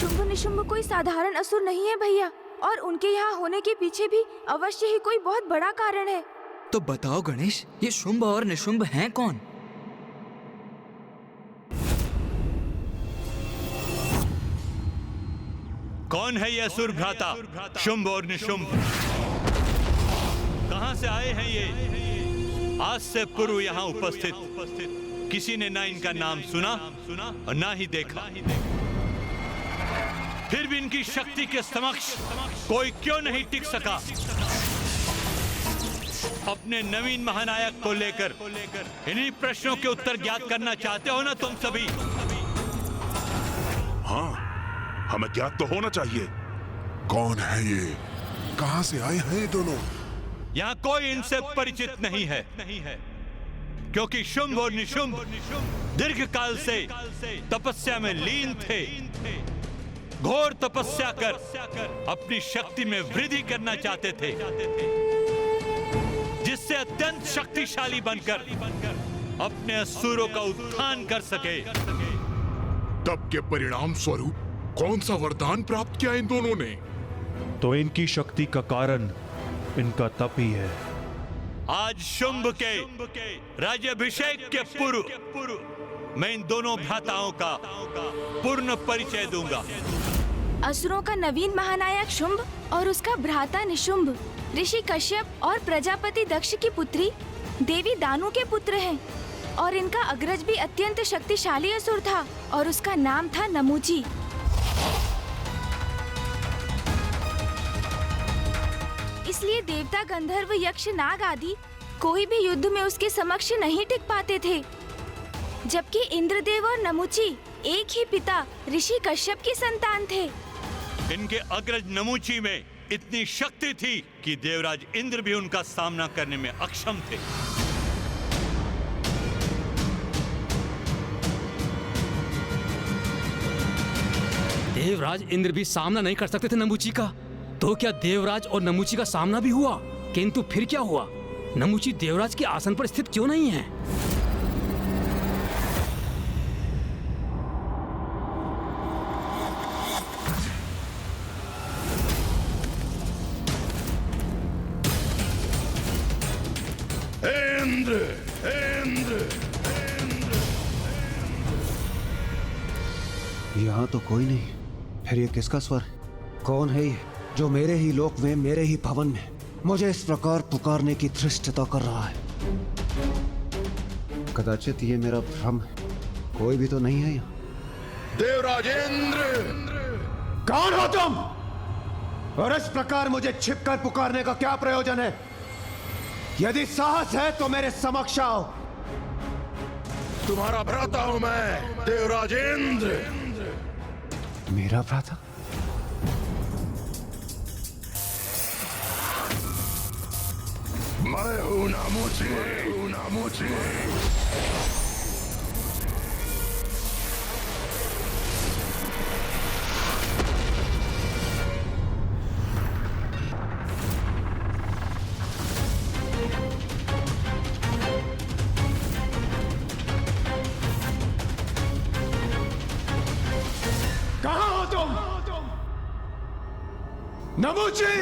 शुंभ निशुंभ कोई साधारण असुर नहीं है भैया, और उनके यहाँ होने के पीछे भी अवश्य ही कोई बहुत बड़ा कारण है। तो बताओ गणेश, ये शुंभ और निशुंभ हैं कौन? कौन है ये असुर भ्राता शुंभ और निशुंभ? कहां से आए हैं ये? आज से पूर्व यहाँ उपस्थित किसी ने ना इनका नाम सुना और ना ही देखा। फिर भी इनकी शक्ति के समक्ष कोई क्यों नहीं टिक सका? अपने नवीन महानायक को लेकर इन्हीं प्रश्नों के उत्तर ज्ञात करना चाहते हो ना तुम सभी? हाँ, हमें ज्ञात तो होना चाहिए। कौन है ये? कहां से आए हैं ये दोनों? यहाँ कोई इनसे परिचित नहीं है, क्योंकि शुंभ और निशुंभ दीर्घ काल से तपस्या में लीन थे। घोर तपस्या कर अपनी शक्ति में वृद्धि करना चाहते थे, जिससे अत्यंत शक्तिशाली बनकर अपने असुरों का उत्थान कर सके। तब के परिणाम स्वरूप कौन सा वरदान प्राप्त किया इन दोनों ने? तो इनकी शक्ति का कारण इनका तप ही है। आज शुंभ के राज्याभिषेक के पूर्व मैं इन दोनों भ्राताओं का पूर्ण परिचय दूंगा। असुरों का नवीन महानायक शुंभ और उसका भ्राता निशुंभ ऋषि कश्यप और प्रजापति दक्ष की पुत्री देवी दानु के पुत्र हैं, और इनका अग्रज भी अत्यंत शक्तिशाली असुर था और उसका नाम था नमूची। इसलिए देवता, गंधर्व, यक्ष, नाग आदि कोई भी युद्ध में उसके समक्ष नहीं टिक पाते थे, जबकि इंद्रदेव और नमूची एक ही पिता ऋषि कश्यप की संतान थे। इनके अग्रज नमूची में इतनी शक्ति थी कि देवराज इंद्र भी उनका सामना करने में अक्षम थे। देवराज इंद्र भी सामना नहीं कर सकते थे नमूची का, तो क्या देवराज और नमूची का सामना भी हुआ? किंतु फिर क्या हुआ? नमूची देवराज के आसन पर स्थित क्यों नहीं है? इंद्र, इंद्र, यहाँ तो कोई नहीं। फिर ये किसका स्वर? कौन है ये जो मेरे ही लोक में, मेरे ही भवन में मुझे इस प्रकार पुकारने की धृष्टता कर रहा है? कदाचित ये मेरा भ्रम है। कोई भी तो नहीं है यहाँ। देवराज इंद्र! कौन हो तुम? और इस प्रकार मुझे छिपकर पुकारने का क्या प्रयोजन है? यदि साहस है तो मेरे समक्ष आओ। तुम्हारा भ्राता हूं मैं, देवराज इंद्र। मेरा भ्राता? मैं हूं नमूची, नमूची। कहां हो तुम? नमूची!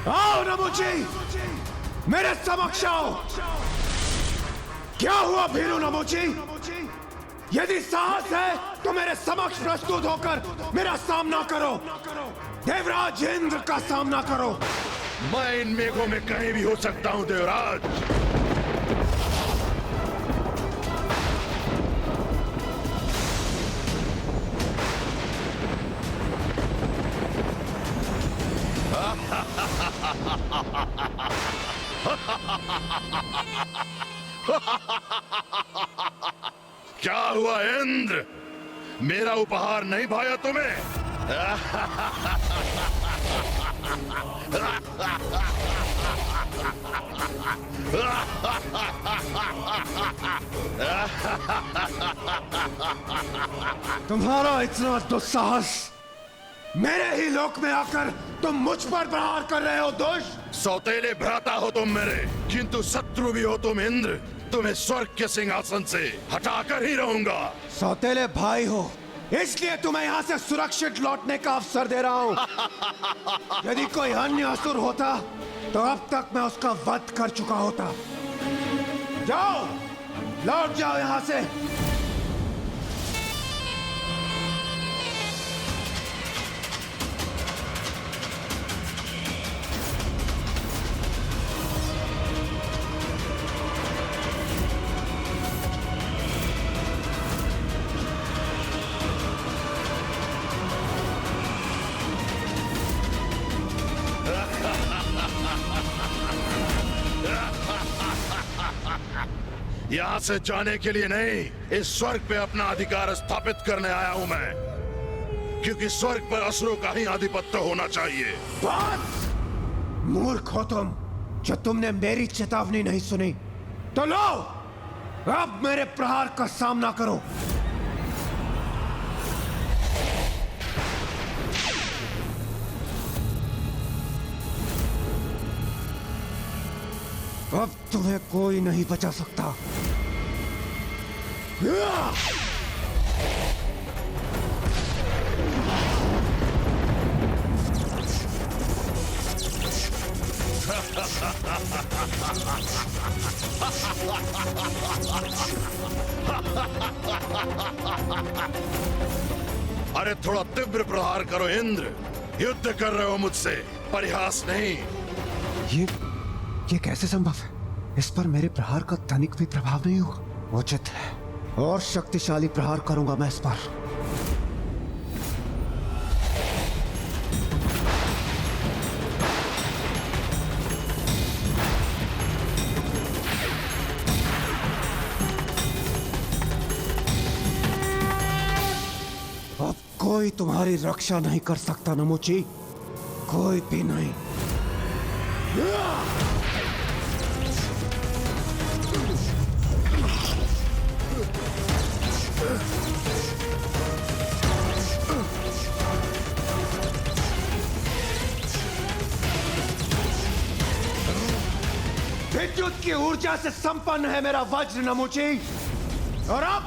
आओ नमूची, मेरे समक्ष आओ। क्या हुआ भीरू नमूची? यदि साहस है तो मेरे समक्ष प्रस्तुत होकर मेरा सामना करो। देवराज इंद्र का सामना करो। मैं इन मेघों में कहीं भी हो सकता हूं देवराज। क्या हुआ इंद्र? मेरा उपहार नहीं भाया तुम्हें? तुम्हारा इतना दुस्साहस! मेरे ही लोक में आकर तुम मुझ पर प्रहार कर रहे हो दुष्ट! सौतेले भ्राता हो तुम मेरे, किंतु शत्रु भी हो तुम इंद्र। तुम्हें स्वर्ग के सिंहासन से हटाकर ही रहूंगा। सौतेले भाई हो इसलिए तुम्हें यहाँ से सुरक्षित लौटने का अवसर दे रहा हूं। यदि कोई अन्य असुर होता तो अब तक मैं उसका वध कर चुका होता। जाओ, लौट जाओ यहाँ से। यहाँ से जाने के लिए नहीं, इस स्वर्ग पे अपना अधिकार स्थापित करने आया हूँ मैं, क्योंकि स्वर्ग पर असुरों का ही आधिपत्य होना चाहिए। बस! मूर्ख हो तुम, जो तुमने मेरी चेतावनी नहीं सुनी। तो लो, अब मेरे प्रहार का सामना करो। अब तुम्हें कोई नहीं बचा सकता। अरे थोड़ा तीव्र प्रहार करो इंद्र, युद्ध कर रहे हो मुझसे, परिहास नहीं। ये कैसे संभव है? इस पर मेरे प्रहार का तनिक भी प्रभाव नहीं हुआ। उचित है, और शक्तिशाली प्रहार करूंगा मैं इस पर। अब कोई तुम्हारी रक्षा नहीं कर सकता नमोची, कोई भी नहीं। विद्युत की ऊर्जा से संपन्न है मेरा वज्र नमोची, और अब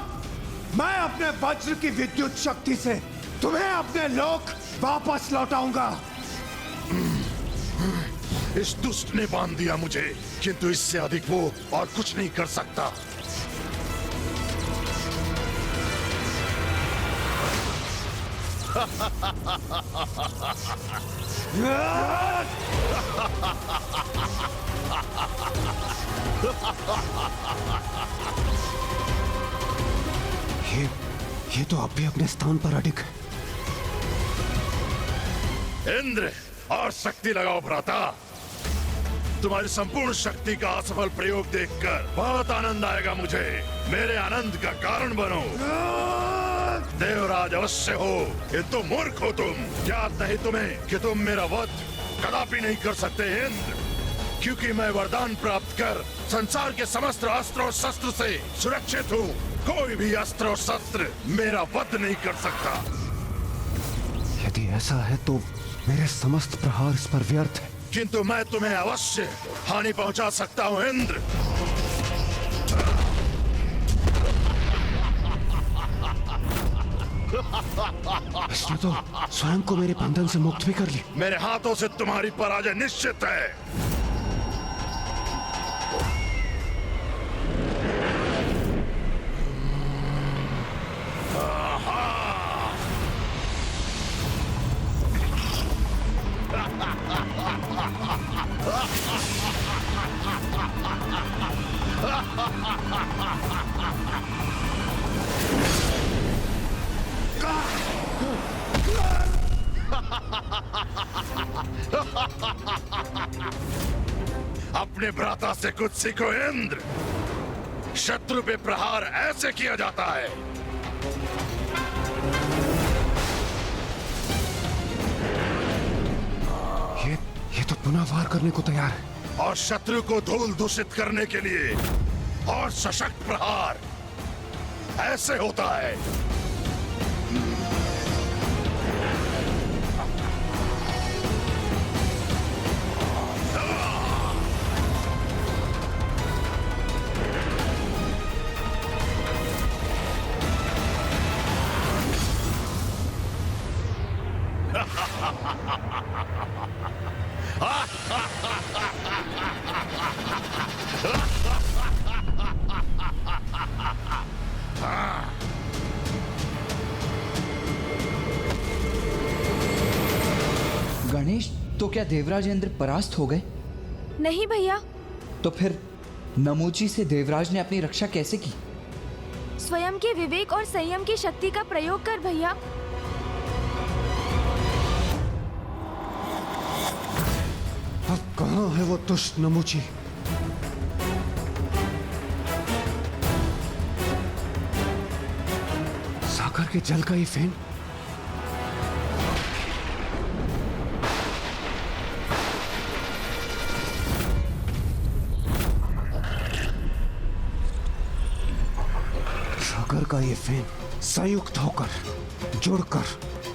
मैं अपने वज्र की विद्युत शक्ति से तुम्हें अपने लोक वापस लौटाऊंगा। इस दुष्ट ने बांध दिया मुझे, किंतु इससे अधिक वो और कुछ नहीं कर सकता। ये तो अब भी अपने स्थान पर अडिग है। इंद्र, और शक्ति लगाओ भ्राता। तुम्हारी संपूर्ण शक्ति का असफल प्रयोग देखकर बहुत आनंद आएगा मुझे। मेरे आनंद का कारण बनो। देवराज अवश्य हो, ये तो मूर्ख हो तुम। याद नहीं तुम्हें कि तुम मेरा वध कदापि नहीं कर सकते इंद्र, क्योंकि मैं वरदान प्राप्त कर संसार के समस्त अस्त्र और शस्त्र से सुरक्षित हूँ। कोई भी अस्त्र और शस्त्र मेरा वध नहीं कर सकता। यदि ऐसा है तो मेरे समस्त प्रहार इस पर व्यर्थ है। किंतु मैं तुम्हें अवश्य हानि पहुंचा सकता हूं इंद्र। इसने तो स्वयं को मेरे बंधन से मुक्त भी कर ली। मेरे हाथों से तुम्हारी पराजय निश्चित है। अपने भ्राता से कुछ सीखो इंद्र। शत्रु पे प्रहार ऐसे किया जाता है। ये तो पुनः वार करने को तैयार है। और शत्रु को धूल दूषित करने के लिए और सशक्त प्रहार ऐसे होता है। गणेश, तो क्या देवराज इंद्र परास्त हो गए? नहीं भैया, तो फिर नमूची से देवराज ने अपनी रक्षा कैसे की? स्वयं के विवेक और संयम की शक्ति का प्रयोग कर भैया। अब कहाँ है वो दुष्ट नमूची? सागर के जल का ये फेन? सागर का ये फेन संयुक्त होकर जुड़कर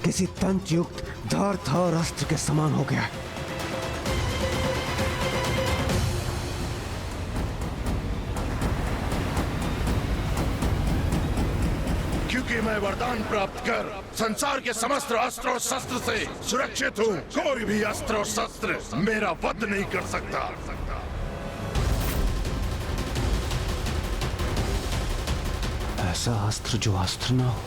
किसी तंत्र युक्त धारदार अस्त्र के समान हो गया है। क्योंकि मैं वरदान प्राप्त कर संसार के समस्त अस्त्र और शस्त्र से सुरक्षित हूँ, कोई भी अस्त्र और शस्त्र मेरा वध नहीं कर सकता। ऐसा अस्त्र जो अस्त्र ना हो।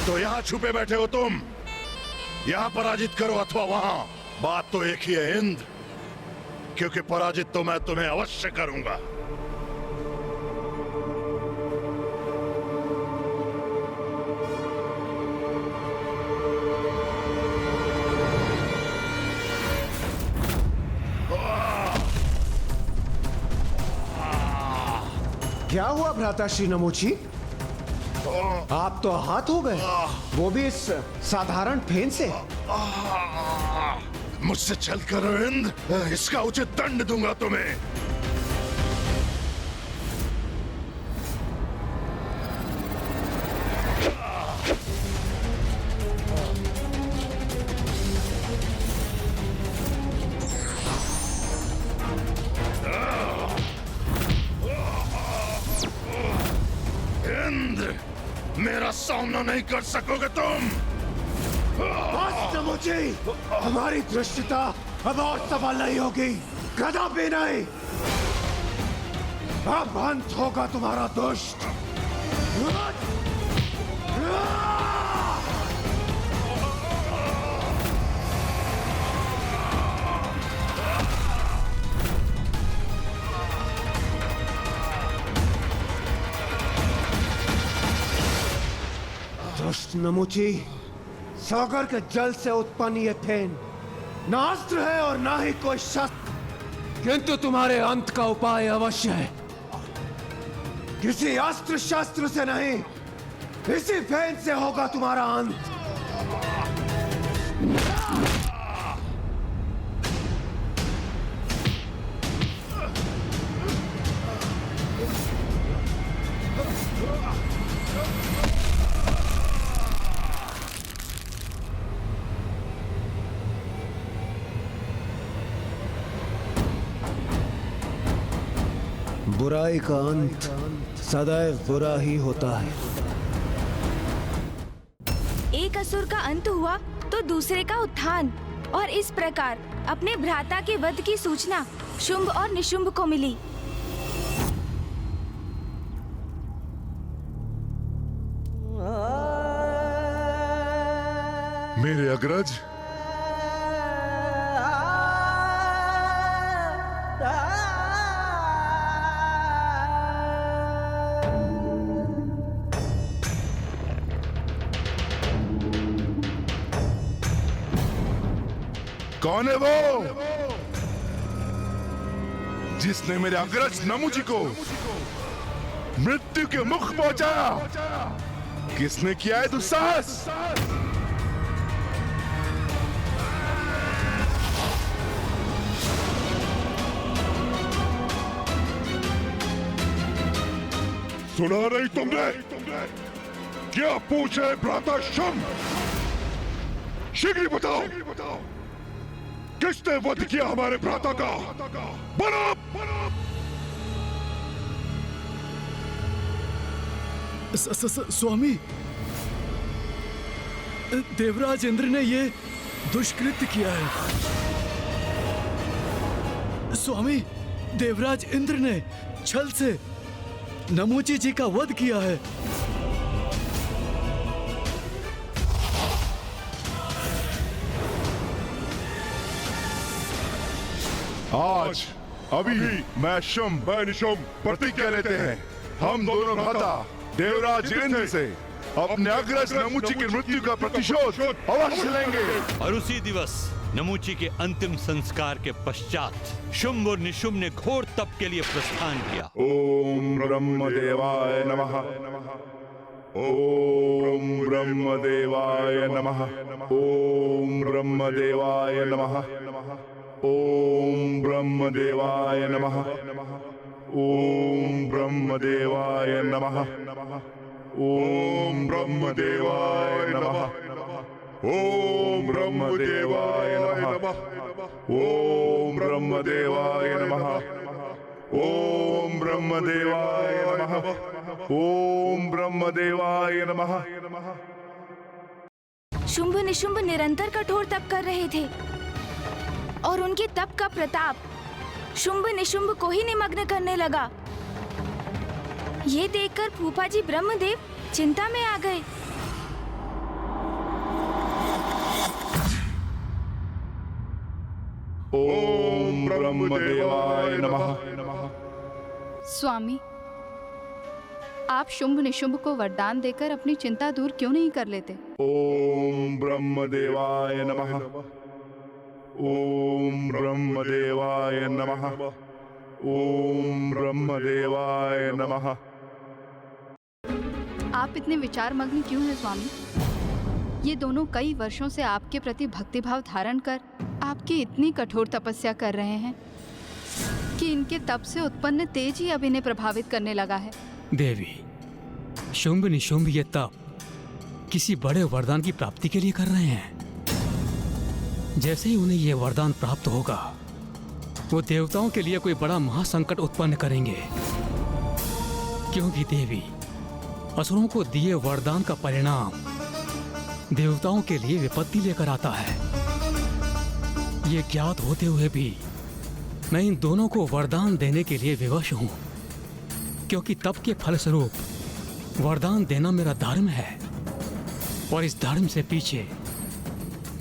तो यहाँ छुपे बैठे हो तुम, यहाँ पराजित करो अथवा वहां, बात तो एक ही है इंद्र, क्योंकि पराजित तो मैं तुम्हें अवश्य करूंगा। क्या हुआ भ्राता श्री नमूची? आप तो आहत हो गए, वो भी इस साधारण फेन से। मुझसे छल कर इंद्र, इसका उचित दंड दूंगा तुम्हें। इंद्र, मेरा सामना नहीं कर सकोगे तुम। बस नमूची, हमारी दृष्टता अब और सफल नहीं होगी, कदापि नहीं। अब अंत होगा तुम्हारा दुष्ट। दुष्ट नमूची, सागर के जल से उत्पन्न ये फेन ना अस्त्र है और ना ही कोई शस्त्र, किंतु तुम्हारे अंत का उपाय अवश्य है। किसी अस्त्र शस्त्र से नहीं, इसी फेन से होगा तुम्हारा अंत। बुराई का अंत सदैव बुरा ही होता है। एक असुर का अंत हुआ तो दूसरे का उत्थान, और इस प्रकार अपने भ्राता के वध की सूचना शुंभ और निशुंभ को मिली। मेरे अग्रज, कौन है वो जिसने मेरे अग्रज नमूजी को मृत्यु के मुख पहुंचाया? किसने किया है दुस्साहस? सुना नहीं तुमने? क्या पूछे भ्राता शुंभ? शीघ्र बताओ, किसने वध किया हमारे भ्राता का? बोलो! स्वामी, देवराज इंद्र ने ये दुष्कृत्य किया है। स्वामी, देवराज इंद्र ने छल से नमूची जी का वध किया है। आज अभी मैं शुंभ निशुंभ प्रतिज्ञा लेते हैं। हम दोनों भ्राता देवराज इंद्र से अपने अग्रज नमूची की मृत्यु का प्रतिशोध अवश्य लेंगे। और उसी दिवस नमूची के अंतिम संस्कार के पश्चात शुंभ और निशुंभ ने घोर तप के लिए प्रस्थान किया। ओम ब्रह्मदेवाय नमः। ओम ब्रह्मदेवाय नमः। ओम ब्रह्मदेवाय नमः। ओम ब्रह्मदेवाय नमः। ओम ब्रह्मदेवाय नमः। ओम ब्रह्मदेवाय नमः। ओम ब्रह्मदेवाय नमः। ओम ब्रह्मदेवाय नमः। ओम ब्रह्मदेवाय नमः। ओम ब्रह्मदेवाय नमः। शुंभ निशुंभ निरंतर कठोर तप कर रहे थे और उनके तप का प्रताप शुंभ निशुंभ को ही निमग्न करने लगा। ये देखकर फूफा जी ब्रह्मदेव चिंता में आ गए। ओम ब्रह्मदेवाय नमः। स्वामी, आप शुंभ निशुंभ को वरदान देकर अपनी चिंता दूर क्यों नहीं कर लेते? ओम ब्रह्मदेवाय नमः। ओम ब्रह्मदेवाय नमः। ओम ब्रह्मदेवाय नमः। आप इतने विचार मग्न क्यों हैं स्वामी? ये दोनों कई वर्षों से आपके प्रति भक्तिभाव धारण कर आपकी इतनी कठोर तपस्या कर रहे हैं कि इनके तप से उत्पन्न तेज ही अब इन्हें प्रभावित करने लगा है। देवी, शुंभ निशुंभ ये तप किसी बड़े वरदान की प्राप्ति के लिए कर रहे हैं। जैसे ही उन्हें यह वरदान प्राप्त होगा, वो देवताओं के लिए कोई बड़ा महासंकट उत्पन्न करेंगे। क्योंकि देवी, असुरों को दिए वरदान का परिणाम देवताओं के लिए विपत्ति लेकर आता है। ये ज्ञात होते हुए भी मैं इन दोनों को वरदान देने के लिए विवश हूं, क्योंकि तप के फलस्वरूप वरदान देना मेरा धर्म है और इस धर्म से पीछे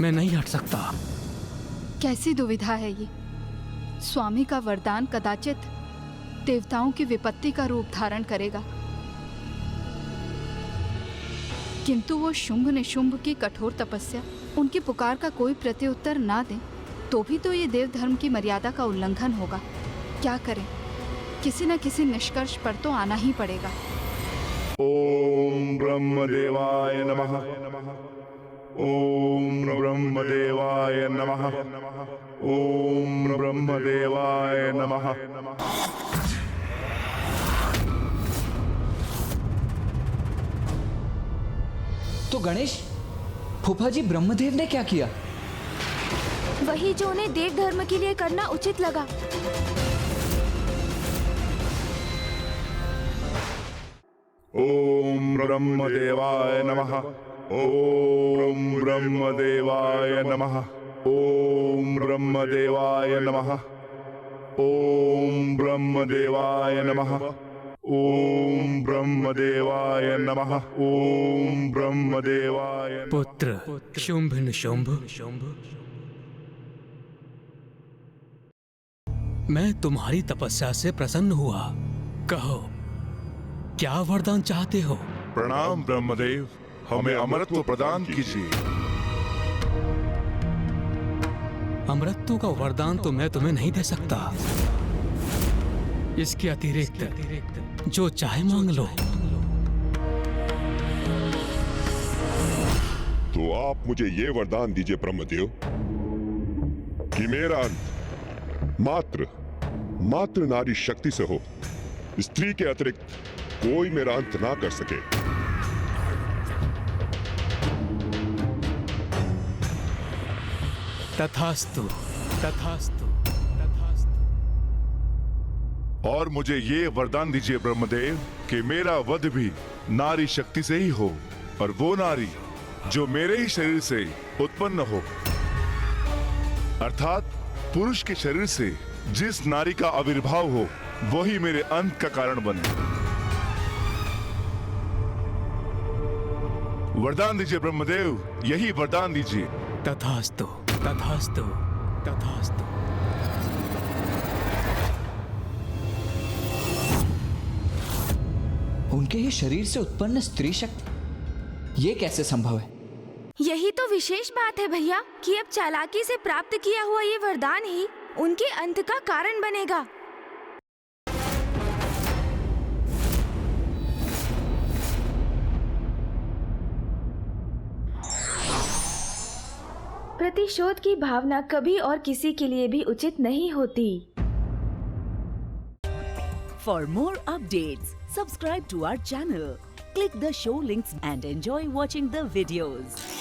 मैं नहीं हट सकता। कैसी दुविधा है ये? स्वामी का वरदान कदाचित देवताओं की विपत्ति का रूप धारण करेगा, किंतु वो शुंभ निशुंभ की कठोर तपस्या, उनकी पुकार का कोई प्रत्युत्तर ना दे तो भी तो ये देव धर्म की मर्यादा का उल्लंघन होगा। क्या करें? किसी न किसी निष्कर्ष पर तो आना ही पड़ेगा। ओम ब्रह्मदेवाय नमः। ओम ब्रह्मदेवाय नमः। ओम ब्रह्मदेवाय नमः। तो गणेश, फूफा जी ब्रह्मदेव ने क्या किया? वही जो उन्हें देव धर्म के लिए करना उचित लगा। ओम ब्रह्मदेवाय नमः। ओम ब्रह्मदेवाय नमः। ओम ब्रह्मदेवाय नमः। ओम ब्रह्मदेवाय नमः। ओम ब्रह्मदेवाय नमः। ओम ब्रह्मदेवाय। पुत्र शुंभ निशुंभ, मैं तुम्हारी तपस्या से प्रसन्न हुआ। कहो, क्या वरदान चाहते हो? प्रणाम ब्रह्मदेव, हमें अमरत्व प्रदान कीजिए। अमरत्व का वरदान तो मैं तुम्हें नहीं दे सकता। इसके अतिरिक्त जो चाहे मांग लो। तो आप मुझे ये वरदान दीजिए ब्रह्मदेव कि मेरा अंत मात्र नारी शक्ति से हो, स्त्री के अतिरिक्त कोई मेरा अंत ना कर सके। तथास्तु, तथास्तु, तथास्तु। और मुझे ये वरदान दीजिए ब्रह्मदेव कि मेरा वध भी नारी शक्ति से ही हो, और वो नारी जो मेरे ही शरीर से उत्पन्न हो, अर्थात पुरुष के शरीर से जिस नारी का आविर्भाव हो वही मेरे अंत का कारण बने। वरदान दीजिए ब्रह्मदेव, यही वरदान दीजिए। तथास्तु, तथास्तु, तथास्तु। उनके ही शरीर से उत्पन्न स्त्री शक्ति, ये कैसे संभव है? यही तो विशेष बात है भैया कि अब चालाकी से प्राप्त किया हुआ ये वरदान ही उनके अंत का कारण बनेगा। प्रतिशोध की भावना कभी और किसी के लिए भी उचित नहीं होती। For more updates, subscribe to our channel, click the show links and enjoy watching the videos.